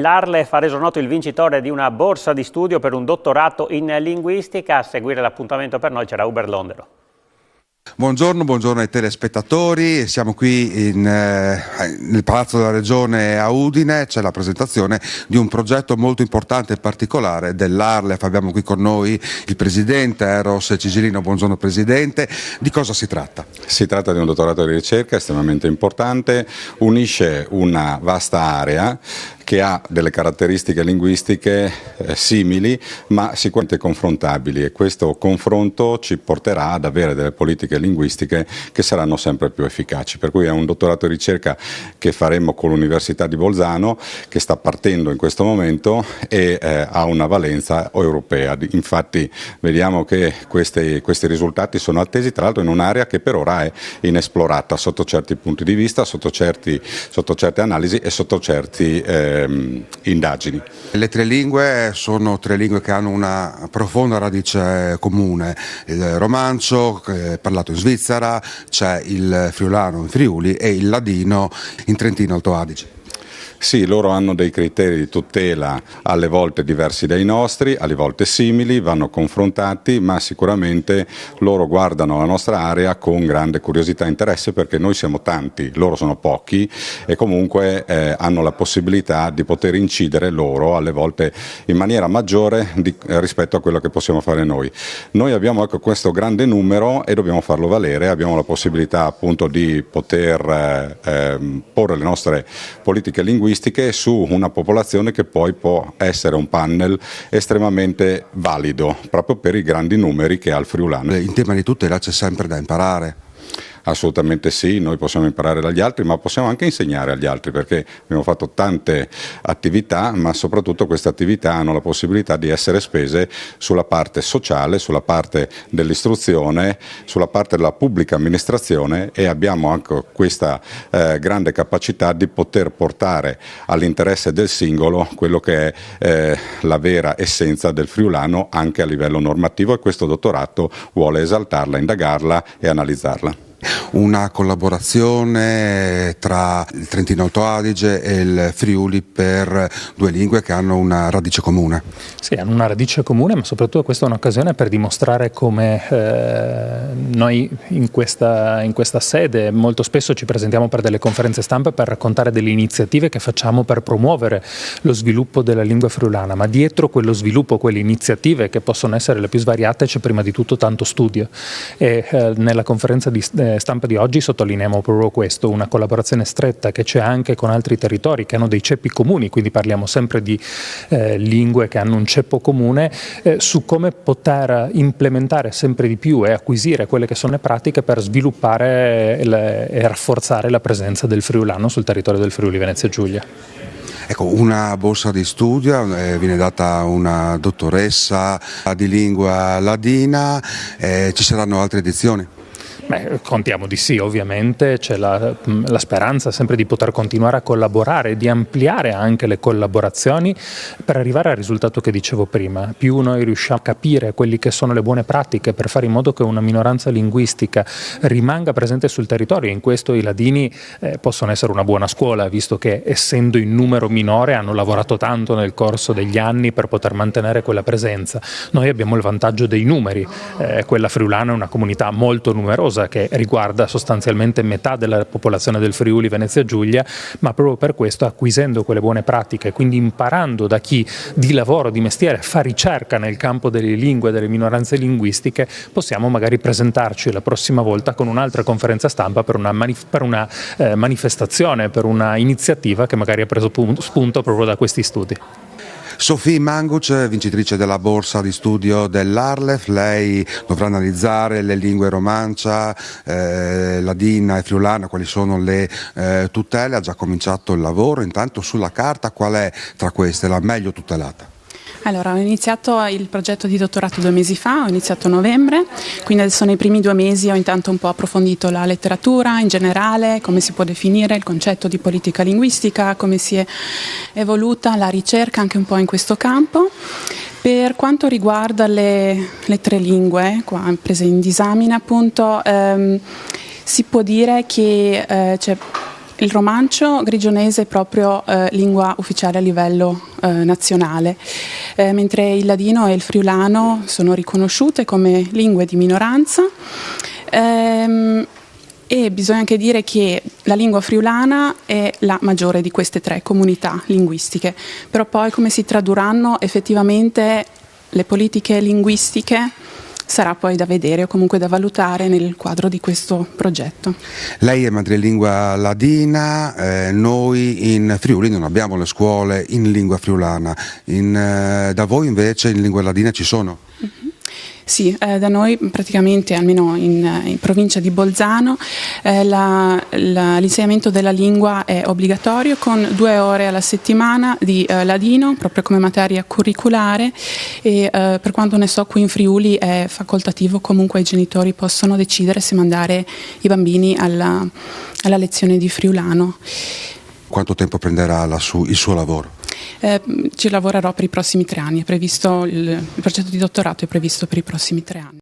L'Arlef ha reso noto il vincitore di una borsa di studio per un dottorato in linguistica. A seguire l'appuntamento per noi c'era Uber Londero. Buongiorno ai telespettatori, siamo qui nel Palazzo della Regione a Udine, c'è la presentazione di un progetto molto importante e particolare dell'Arlef. Abbiamo qui con noi il presidente Eros Cigilino. Buongiorno Presidente, di cosa si tratta? Si tratta di un dottorato di ricerca estremamente importante, unisce una vasta area che ha delle caratteristiche linguistiche simili ma sicuramente confrontabili, e questo confronto ci porterà ad avere delle politiche linguistiche che saranno sempre più efficaci. Per cui è un dottorato di ricerca che faremo con l'Università di Bolzano, che sta partendo in questo momento e ha una valenza europea. Infatti vediamo che questi risultati sono attesi, tra l'altro in un'area che per ora è inesplorata sotto certi punti di vista, sotto certe analisi e sotto certi indagini. Le tre lingue sono tre lingue che hanno una profonda radice comune: il romancio parlato in Svizzera, c'è il friulano in Friuli e il ladino in Trentino Alto Adige. Sì, loro hanno dei criteri di tutela alle volte diversi dai nostri, alle volte simili, vanno confrontati, ma sicuramente loro guardano la nostra area con grande curiosità e interesse, perché noi siamo tanti, loro sono pochi, e comunque hanno la possibilità di poter incidere loro alle volte in maniera maggiore rispetto a quello che possiamo fare noi. Noi abbiamo questo grande numero e dobbiamo farlo valere, abbiamo la possibilità appunto di poter porre le nostre politiche linguistiche su una popolazione che poi può essere un panel estremamente valido proprio per i grandi numeri che ha il friulano. In tema di tutela c'è sempre da imparare. Assolutamente sì, noi possiamo imparare dagli altri, ma possiamo anche insegnare agli altri, perché abbiamo fatto tante attività, ma soprattutto queste attività hanno la possibilità di essere spese sulla parte sociale, sulla parte dell'istruzione, sulla parte della pubblica amministrazione, e abbiamo anche questa grande capacità di poter portare all'interesse del singolo quello che è la vera essenza del friulano anche a livello normativo, e questo dottorato vuole esaltarla, indagarla e analizzarla. Una collaborazione tra il Trentino Alto Adige e il Friuli per due lingue che hanno una radice comune. Sì, hanno una radice comune, ma soprattutto questa è un'occasione per dimostrare come noi in questa sede molto spesso ci presentiamo per delle conferenze stampa per raccontare delle iniziative che facciamo per promuovere lo sviluppo della lingua friulana, ma dietro quello sviluppo, quelle iniziative che possono essere le più svariate, c'è prima di tutto tanto studio, e nella conferenza di stampa di oggi sottolineiamo proprio questo, una collaborazione stretta che c'è anche con altri territori che hanno dei ceppi comuni, quindi parliamo sempre di lingue che hanno un ceppo comune, su come poter implementare sempre di più e acquisire quelle che sono le pratiche per sviluppare e rafforzare la presenza del friulano sul territorio del Friuli Venezia Giulia. Ecco, una borsa di studio viene data a una dottoressa di lingua ladina, ci saranno altre edizioni? Beh, contiamo di sì, ovviamente c'è la speranza sempre di poter continuare a collaborare, di ampliare anche le collaborazioni per arrivare al risultato che dicevo prima. Più noi riusciamo a capire quelli che sono le buone pratiche per fare in modo che una minoranza linguistica rimanga presente sul territorio, in questo i ladini possono essere una buona scuola, visto che essendo in numero minore hanno lavorato tanto nel corso degli anni per poter mantenere quella presenza. Noi abbiamo il vantaggio dei numeri, quella friulana è una comunità molto numerosa che riguarda sostanzialmente metà della popolazione del Friuli Venezia Giulia, ma proprio per questo, acquisendo quelle buone pratiche, quindi imparando da chi di lavoro, di mestiere fa ricerca nel campo delle lingue e delle minoranze linguistiche, possiamo magari presentarci la prossima volta con un'altra conferenza stampa per una manifestazione, per una iniziativa che magari ha preso spunto proprio da questi studi. Sofì Manguc, vincitrice della borsa di studio dell'Arlef, lei dovrà analizzare le lingue romancia, ladina e friulana, quali sono le tutele, ha già cominciato il lavoro. Intanto sulla carta qual è tra queste la meglio tutelata? Allora, ho iniziato il progetto di dottorato 2 mesi fa, ho iniziato a novembre, quindi adesso nei primi 2 mesi ho intanto un po' approfondito la letteratura in generale, come si può definire il concetto di politica linguistica, come si è evoluta la ricerca anche un po' in questo campo. Per quanto riguarda le tre lingue qua prese in disamina, appunto, si può dire che c'è Il romancio grigionese è proprio lingua ufficiale a livello nazionale, mentre il ladino e il friulano sono riconosciute come lingue di minoranza. E bisogna anche dire che la lingua friulana è la maggiore di queste tre comunità linguistiche, però poi come si tradurranno effettivamente le politiche linguistiche sarà poi da vedere o comunque da valutare nel quadro di questo progetto. Lei è madrelingua ladina, noi in Friuli non abbiamo le scuole in lingua friulana, da voi invece in lingua ladina ci sono? Sì, da noi praticamente, almeno in provincia di Bolzano, l'insegnamento della lingua è obbligatorio con 2 ore alla settimana di ladino, proprio come materia curriculare, e per quanto ne so qui in Friuli è facoltativo, comunque i genitori possono decidere se mandare i bambini alla lezione di friulano. Quanto tempo prenderà il suo lavoro? Ci lavorerò per i prossimi 3 anni, è previsto il progetto di dottorato è previsto per i prossimi 3 anni.